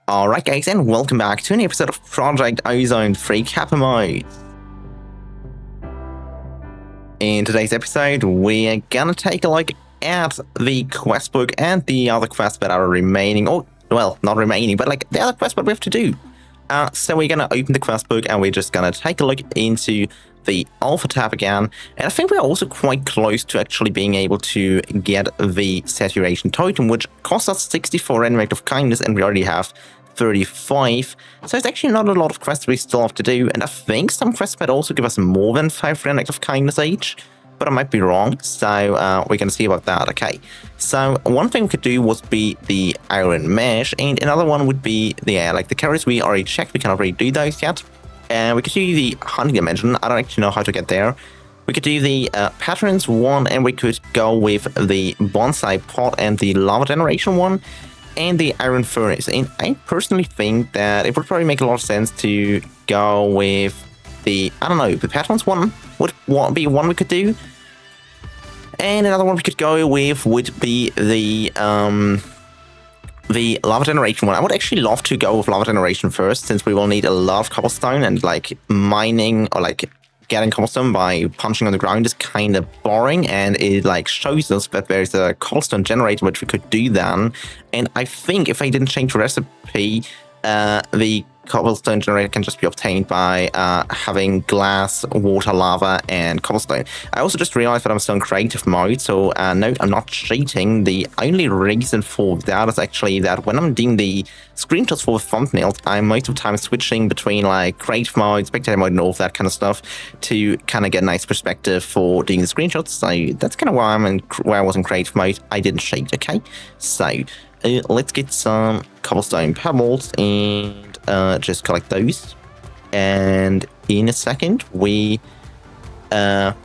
Alright guys, and welcome back to an episode of Project Ozone 3 Kappa Mode. In today's episode, we're gonna take a look at the quest book and the other quests that are remaining, or, well, not remaining, but like the other quests that we have to do. So we're gonna open the quest book and we're just gonna take a look into the Alpha tab again, and I think we're also quite close to actually being able to get the saturation totem, which costs us 64 Random Act of Kindness, and we already have 35, so it's actually not a lot of quests we still have to do, and I think some quests might also give us more than 5 Random Act of Kindness each, but I might be wrong, so we're gonna see about that. Okay, so one thing we could do would be the Iron Mesh, and another one would be the like the carrots we already checked, we cannot really do those yet. And we could do the hunting dimension. I don't actually know how to get there. We could do the patterns one, and we could go with the bonsai pot and the lava generation one, and the iron furnace. And I personally think that it would probably make a lot of sense to go with the, I don't know, the patterns one would be one we could do. And another one we could go with would be the lava generation one. I would actually love to go with lava generation first, since we will need a lot of cobblestone, and like mining or like getting cobblestone by punching on the ground is kind of boring, and it like shows us that there's a cobblestone generator which we could do then. And I think if I didn't change the recipe, the cobblestone generator can just be obtained by having glass, water, lava, and cobblestone. I also just realized that I'm still in creative mode, so no, I'm not cheating. The only reason for that is actually that when I'm doing the screenshots for the thumbnails, I'm most of the time switching between like creative mode, spectator mode, and all of that kind of stuff to kind of get a nice perspective for doing the screenshots. So that's kind of why where I was in creative mode. I didn't cheat, okay? So let's get some cobblestone pebbles and just collect those. And in a second, we need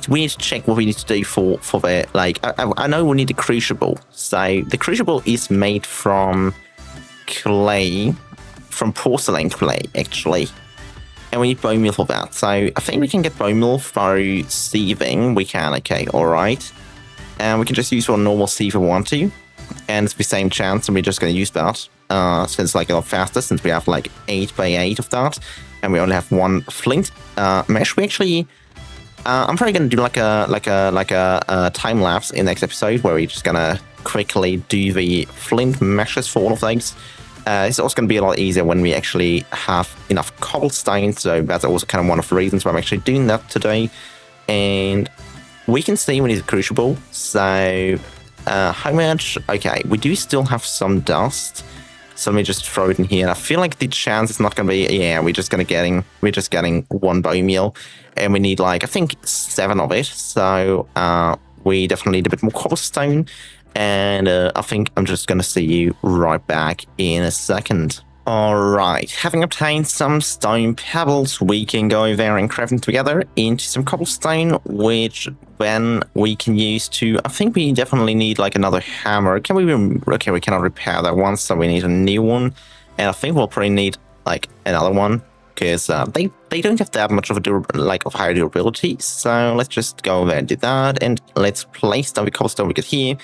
to check what we need to do for the like. I know we need the crucible. So the crucible is made from clay, from porcelain clay actually, and we need bone meal for that. So I think we can get bone meal through sieving. We can, okay, all right, and we can just use our normal sieve if we want to. And it's the same chance, and we're just going to use that since it's like a lot faster, since we have like 8x8 of that, and we only have one flint mesh. We actually, I'm probably going to do like a time lapse in the next episode where we're just going to quickly do the flint meshes for all of things. It's also going to be a lot easier when we actually have enough cobblestone, so that's also kind of one of the reasons why I'm actually doing that today. And we can see we need a crucible, so how much? Okay, we do still have some dust, so let me just throw it in here. I feel like the chance is not going to be, yeah, we're just getting one bone meal, and we need like, I think 7 of it, so we definitely need a bit more cobblestone, and I think I'm just going to see you right back in a second. Alright, having obtained some stone pebbles, we can go there and craft them together into some cobblestone, which then we can use to, I think we definitely need like another hammer. Can we, okay, we cannot repair that one, so we need a new one, and I think we'll probably need like another one, because they don't have that much of a higher durability, so let's just go there and do that, and let's place down the cobblestone we get here.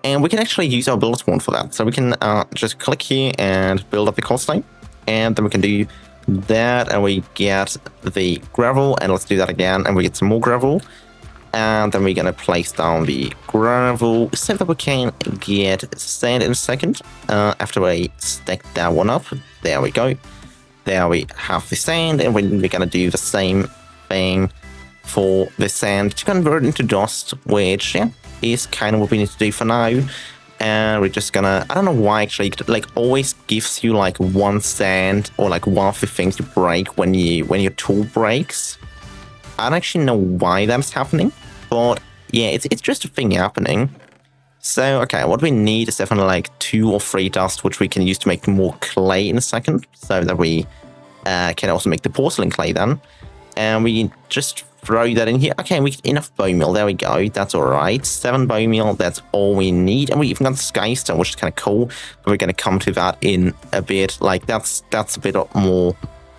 And we can actually use our builder spawn for that. So we can just click here and build up the cobblestone. And then we can do that, and we get the gravel. And let's do that again, and we get some more gravel. And then we're going to place down the gravel so that we can get sand in a second. After we stack that one up. There we go. There we have the sand. And we're going to do the same thing for the sand to convert into dust, which, yeah, is kind of what we need to do for now. And we're just gonna, I don't know why actually, it like always gives you like one sand or like one of the things you break when your tool breaks. I don't actually know why that's happening, but yeah, it's just a thing happening. So okay, what we need is definitely like 2 or 3 dust, which we can use to make more clay in a second, so that we can also make the porcelain clay then. And we just throw that in here. Okay, we get enough bone meal. There we go. That's all right. 7 bone meal. That's all we need. And we even got skystone, which is kind of cool. But we're going to come to that in a bit. Like that's a bit more,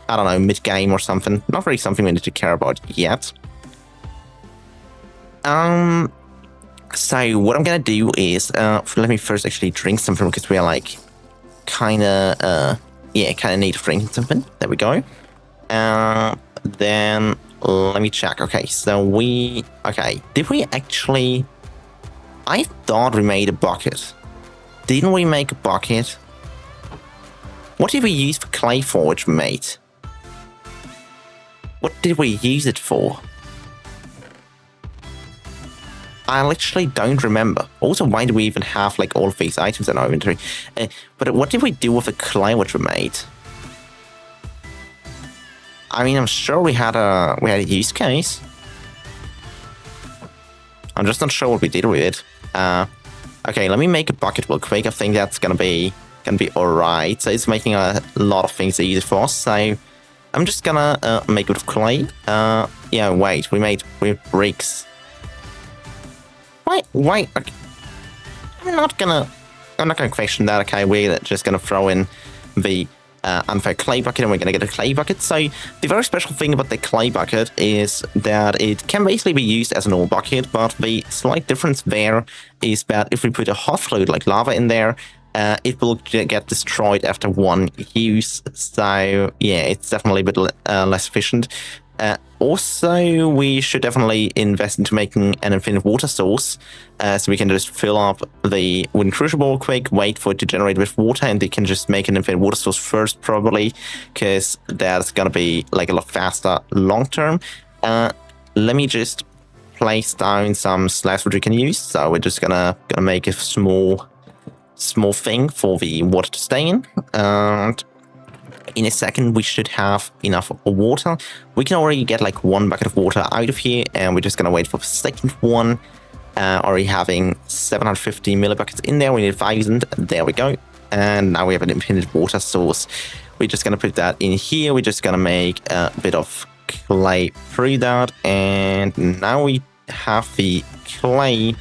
I don't know, mid game or something. Not really something we need to care about yet. So what I'm going to do is let me first actually drink something, because we are like kinda need to bring something. There we go. Then let me check. Okay, so did we actually? I thought we made a bucket. Didn't we make a bucket? What did we use for clay forge, mate? What did we use it for? I literally don't remember. Also, why do we even have like all of these items in our inventory? But what did we do with the clay which we made? I mean, I'm sure we had a use case. I'm just not sure what we did with it. Okay, let me make a bucket real quick. I think that's gonna be alright. So it's making a lot of things easy for us. So I'm just gonna make it with clay. Yeah, wait, we made bricks. Wait. Okay. I'm not gonna question that. Okay, we're just gonna throw in the unfair clay bucket, and we're gonna get a clay bucket. So the very special thing about the clay bucket is that it can basically be used as an ore bucket, but the slight difference there is that if we put a hot fluid like lava in there, it will get destroyed after one use. So yeah, it's definitely a bit less efficient. Also, we should definitely invest into making an infinite water source, so we can just fill up the wooden crucible quick, wait for it to generate with water, and they can just make an infinite water source first, probably, because that's gonna be like a lot faster long term. Let me just place down some slabs which we can use. So we're just gonna make a small thing for the water to stay in, and in a second we should have enough water. We can already get like one bucket of water out of here, and we're just gonna wait for the second one. Already having 750 millibuckets in there. We need 1,000. There we go. And now we have an infinite water source. We're just gonna put that in here. We're just gonna make a bit of clay through that, and now we have the clay.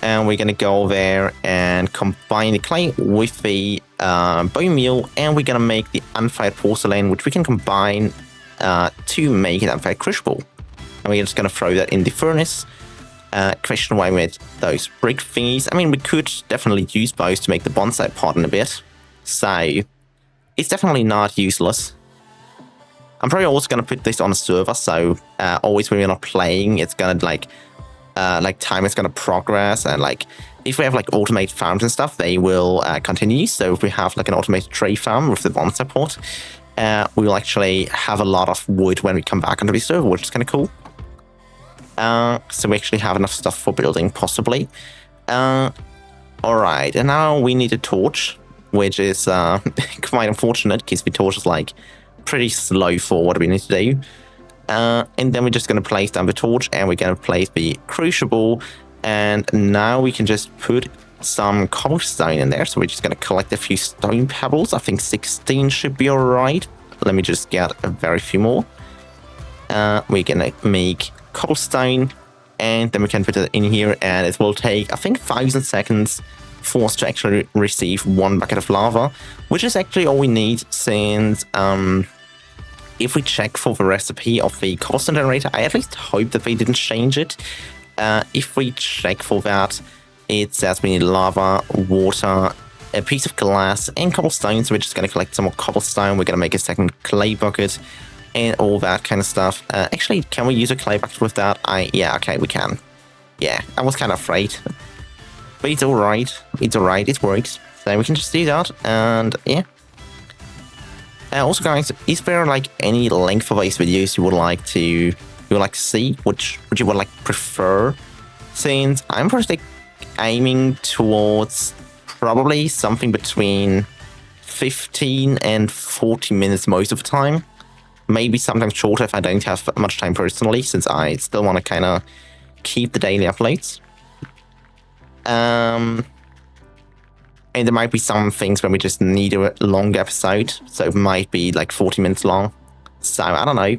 And we're going to go there and combine the clay with the bone meal, and we're going to make the unfired porcelain, which we can combine to make an unfired crucible. And we're just going to throw that in the furnace. Question why we made those brick thingies. I mean, we could definitely use those to make the bonsai pot in a bit. So it's definitely not useless. I'm probably also going to put this on a server, so always when we're not playing, it's going to like time is going to progress, and like if we have like automated farms and stuff, they will continue. So if we have like an automated tree farm with the bonsai pot, we will actually have a lot of wood when we come back onto the server, which is kind of cool. So we actually have enough stuff for building, possibly. All right, and now we need a torch, which is quite unfortunate because the torch is like pretty slow for what we need to do. And then we're just going to place down the torch, and we're going to place the crucible, and now we can just put some cobblestone in there. So we're just going to collect a few stone pebbles. I think 16 should be all right. Let me just get a very few more. We're going to make cobblestone, and then we can put it in here, and it will take, I think, 1,000 seconds for us to actually receive one bucket of lava, which is actually all we need, since if we check for the recipe of the cobblestone generator, I at least hope that they didn't change it. If we check for that, it says we need lava, water, a piece of glass, and cobblestone. So we're just going to collect some more cobblestone. We're going to make a second clay bucket and all that kind of stuff. Actually, can we use a clay bucket with that? Yeah, okay, we can. Yeah, I was kind of afraid. But it's alright. It's alright. It works. So we can just do that, and yeah. Also, guys, is there like any length for these videos you would like to see? Which you would like prefer? Since I'm personally aiming towards probably something between 15 and 40 minutes most of the time. Maybe sometimes shorter if I don't have much time personally, since I still want to kind of keep the daily uploads. And there might be some things where we just need a long episode, so it might be like 40 minutes long. So I don't know.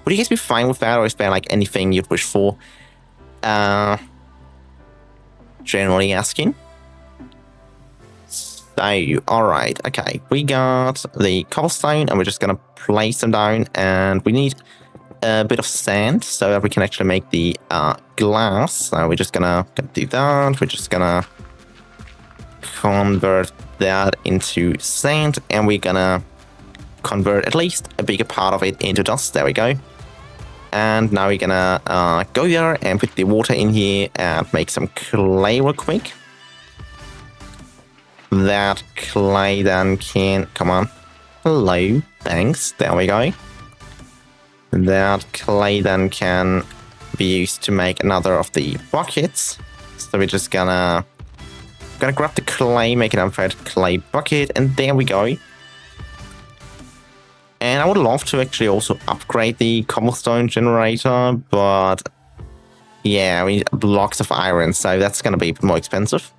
Would you guys be fine with that, or is there like anything you'd wish for? Generally asking. So, alright, okay. We got the cobblestone, and we're just gonna place them down, and we need a bit of sand so that we can actually make the glass. So we're just gonna do that. We're just gonna convert that into sand, and we're gonna convert at least a bigger part of it into dust. There we go. And now we're gonna go there and put the water in here and make some clay real quick. That clay then can... Come on. Hello. Thanks. There we go. That clay then can be used to make another of the buckets. So we're just gonna grab the clay, make it a clay bucket, and there we go. And I would love to actually also upgrade the cobblestone generator, but yeah, we need blocks of iron, so that's gonna be a bit more expensive.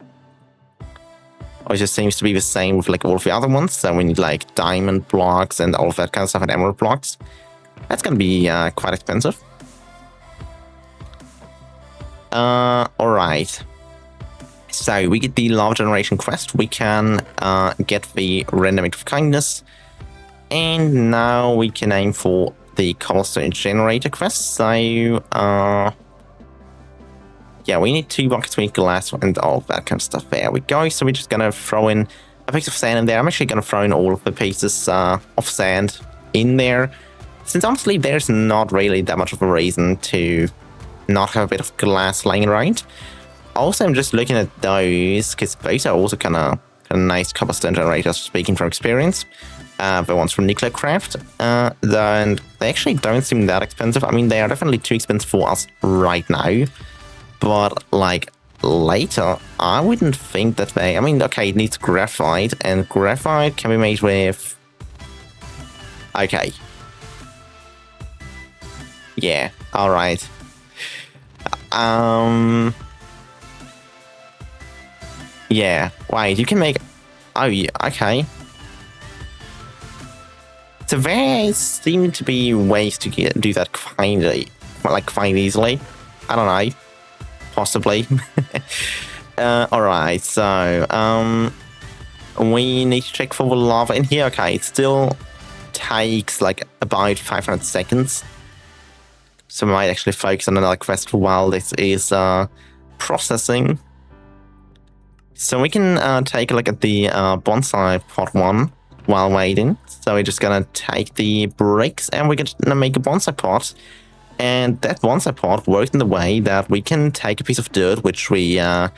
Or it just seems to be the same with like all of the other ones, so we need like diamond blocks and all of that kind of stuff, and emerald blocks. That's gonna be quite expensive. Alright. So we get the lava generation quest, we can get the random act of kindness, and now we can aim for the cobblestone generator quest. So yeah, we need 2 buckets, we need glass and all that kind of stuff. There we go. So we're just gonna throw in a piece of sand in there. I'm actually gonna throw in all of the pieces of sand in there, since honestly there's not really that much of a reason to not have a bit of glass lying around. Also, I'm just looking at those, because those are also kind of nice cobblestone generators, speaking from experience. The ones from NuclearCraft, then they actually don't seem that expensive. I mean, they are definitely too expensive for us right now, but like later, I wouldn't think that they... I mean, okay, it needs graphite, and graphite can be made with... Okay. Yeah, alright. Yeah, wait, you can make... Oh, yeah, okay. So there seem to be ways to do that quite easily. I don't know. Possibly. Alright, so we need to check for the lava in here. Okay, it still takes like about 500 seconds. So we might actually focus on another quest while this is processing. So we can take a look at the bonsai pot one while waiting. So we're just gonna take the bricks and we're gonna make a bonsai pot. And that bonsai pot works in the way that we can take a piece of dirt, which we have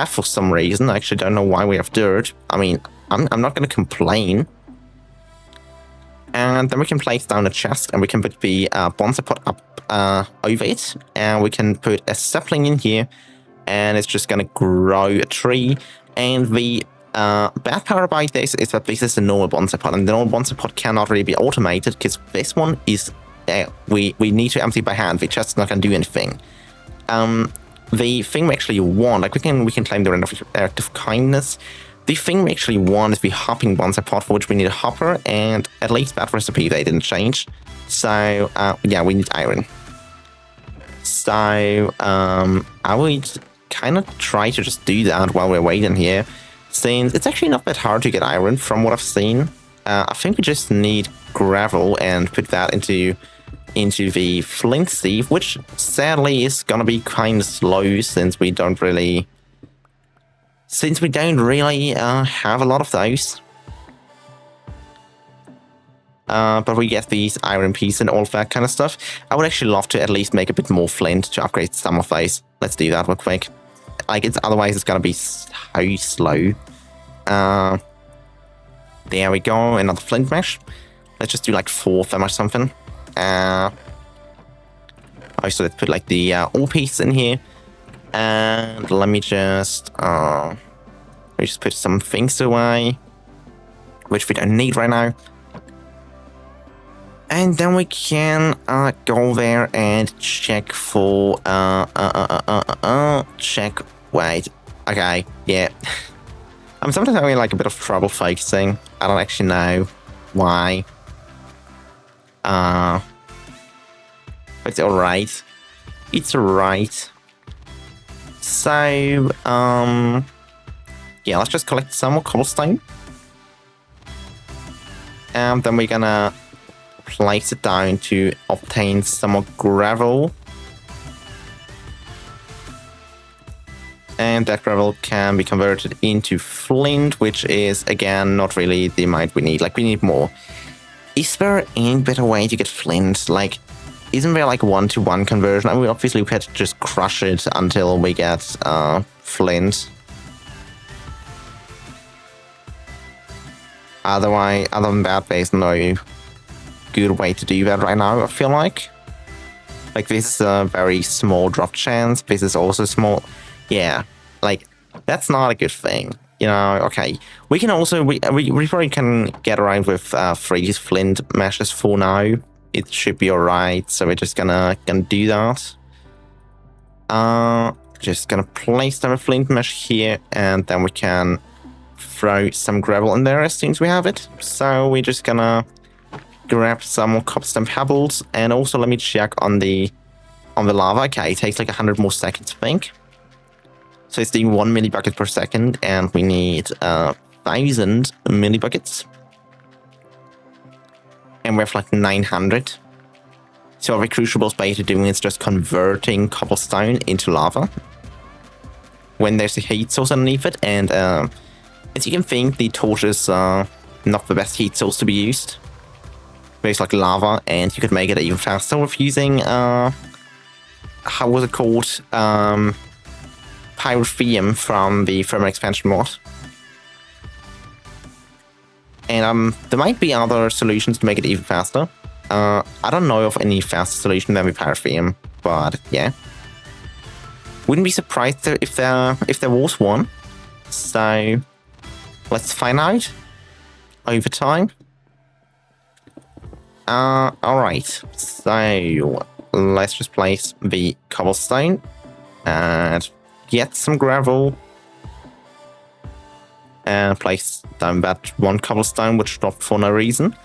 for some reason. I actually don't know why we have dirt. I mean, I'm not gonna complain. And then we can place down a chest and we can put the bonsai pot up over it. And we can put a sapling in here and it's just gonna grow a tree. And the bad part about this is that this is a normal bonsai pot, and the normal bonsai pot cannot really be automated because this one is we need to empty by hand. The chest's not gonna do anything. The thing we actually want, like we can claim the random act of kindness. The thing we actually want is the hopping bonsai pot, for which we need a hopper, and at least that recipe they didn't change. So yeah, we need iron. So I would kind of try to just do that while we're waiting here, since it's actually not that hard to get iron from what I've seen. I think we just need gravel and put that into the flint sieve, which sadly is gonna be kind of slow since we don't really have a lot of those. But we get these iron pieces and all of that kind of stuff. I would actually love to at least make a bit more flint to upgrade some of those. Let's do that real quick. Like, otherwise it's gonna be so slow. There we go, another flint mesh. Let's just do like 4 of them or something. So let's put like the ore piece in here. And let me just put some things away, which we don't need right now. And then we can go there and check for wait. Okay, yeah. I'm sometimes having like a bit of trouble focusing. I don't actually know why. But it's alright. It's alright. So, yeah, let's just collect some more cobblestone. And then we're gonna place it down to obtain some more gravel. And that gravel can be converted into flint, which is, again, not really the amount we need. Like, we need more. Is there any better way to get flint? Like, isn't there like 1-to-1 conversion? I mean, obviously we had to just crush it until we get flint. Other than that, there's no good way to do that right now, I feel like. Like, this is a very small drop chance. This is also small. Yeah, like, that's not a good thing. You know, okay. We can also, we probably can get around with 3 flint meshes for now. It should be alright, so we're just gonna do that. Just gonna place down a flint mesh here, and then we can throw some gravel in there as soon as we have it. So we're just gonna grab some more cobblestone pebbles, and also let me check on the lava. Okay, it takes like 100 more seconds, I think. So it's doing 1 millibucket per second, and we need 1,000 millibuckets. And we have like 900. So what Crucible's basically doing is just converting cobblestone into lava when there's a heat source underneath it. And as you can think, the torches are not the best heat source to be used. There's like lava, and you could make it even faster with using how was it called? Pyrotheum from the thermal expansion mod. And there might be other solutions to make it even faster. I don't know of any faster solution than the Pyrotheum, but yeah. Wouldn't be surprised if there was one. So let's find out over time. Alright, so let's just place the cobblestone and get some gravel. And place down that 1 cobblestone, which dropped for no reason.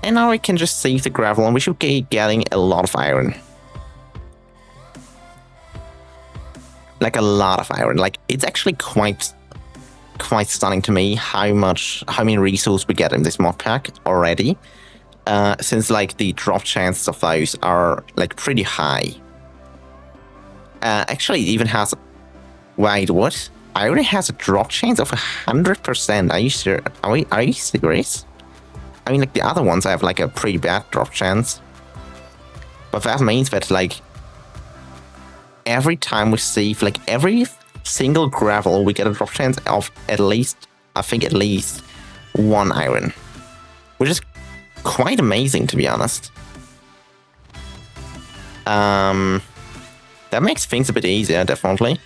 And now we can just save the gravel, and we should be getting a lot of iron. Like, a lot of iron. Like, it's actually quite stunning to me how many resources we get in this mod pack already. Since, like, the drop chances of those are, like, pretty high. Actually, it even has... Wait, what? Iron has a drop chance of 100%. Are you sure? Are you serious? I mean, like, the other ones have like a pretty bad drop chance. But that means that, like, every time we save, like, every single gravel, we get a drop chance of at least, I think, at least 1 iron. Which is quite amazing, to be honest. That makes things a bit easier, definitely.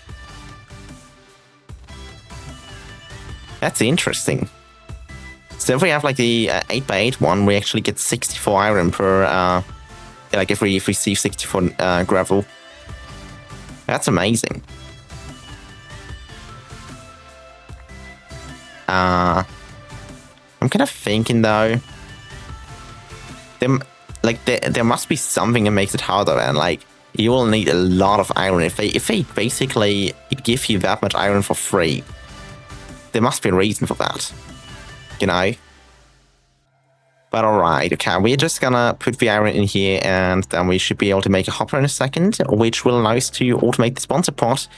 That's interesting. So if we have like the 8x8 one, we actually get 64 iron per, like if we see 64 gravel. That's amazing. I'm kind of thinking though, there must be something that makes it harder, and like you will need a lot of iron if they basically give you that much iron for free. There must be a reason for that, you know? But alright, okay, we're just gonna put the iron in here, and then we should be able to make a hopper in a second, which will allow us to automate the sponsor pot.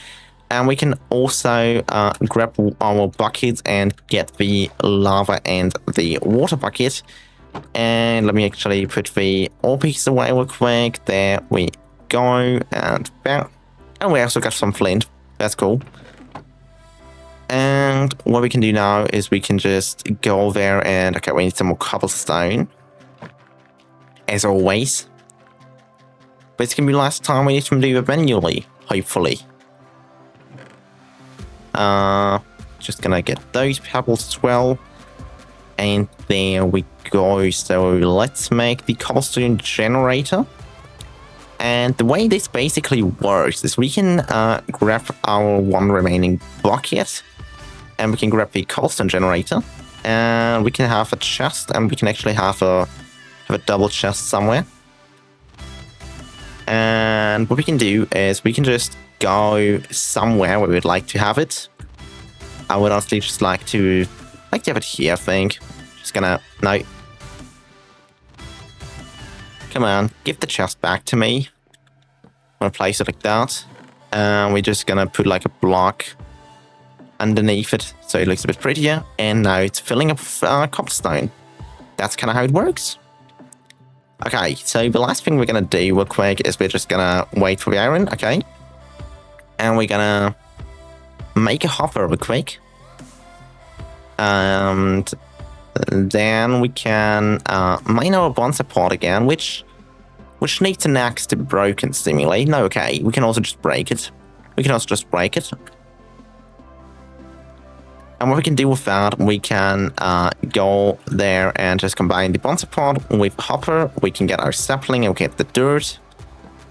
And we can also grab our buckets and get the lava and the water bucket. And let me actually put the ore piece away real quick. There we go, and bam. And we also got some flint. That's cool. And what we can do now is we can just go there and... Okay, we need some more cobblestone. As always. But it's going to be last time we need to do it manually, hopefully. Just going to get those pebbles as well. And there we go. So let's make the cobblestone generator. And the way this basically works is we can grab our 1 remaining bucket. And we can grab the cobblestone generator, and we can have a chest, and we can actually have a double chest somewhere. And what we can do is we can just go somewhere where we'd like to have it. I would honestly just like to have it here, I think. Just gonna... No. Come on, give the chest back to me. I'm gonna place it like that. And we're just gonna put like a block underneath it so it looks a bit prettier. And now it's filling up with cobblestone. That's kind of how it works. Okay, so the last thing we're gonna do real quick is we're just gonna wait for the iron, okay? And we're gonna make a hopper real quick. And then we can mine our bonza pot again, which needs an axe to be broken, seemingly. No, okay, we can also just break it. And what we can do with that, we can go there and just combine the bonza pot with hopper. We can get our sapling and we get the dirt.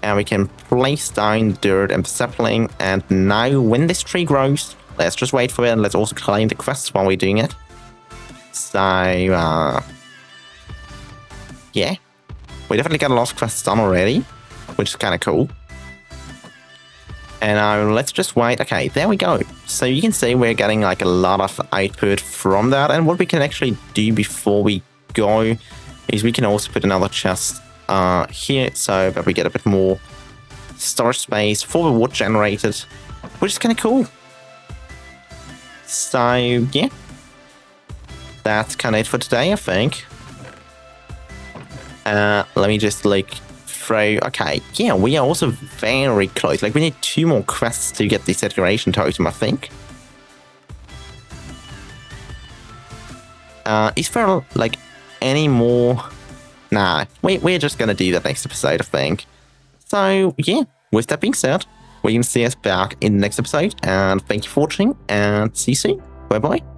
And we can place down the dirt and the sapling. And now when this tree grows, let's just wait for it and let's also claim the quests while we're doing it. So, yeah. We definitely got a lot of quests done already, which is kind of cool. And now let's just wait. Okay, there we go. So you can see we're getting like a lot of output from that. And what we can actually do before we go is we can also put another chest here so that we get a bit more storage space for the wood generated, which is kind of cool. So yeah, that's kind of it for today, I think. Let me just like throw. Okay, yeah, we are also very close. Like we need 2 more quests to get the saturation totem, I think. Is there like any more? Nah, we're just gonna do that next episode, I think. So yeah, with that being said, we can see us back in the next episode. And thank you for watching, and see you soon. Bye bye.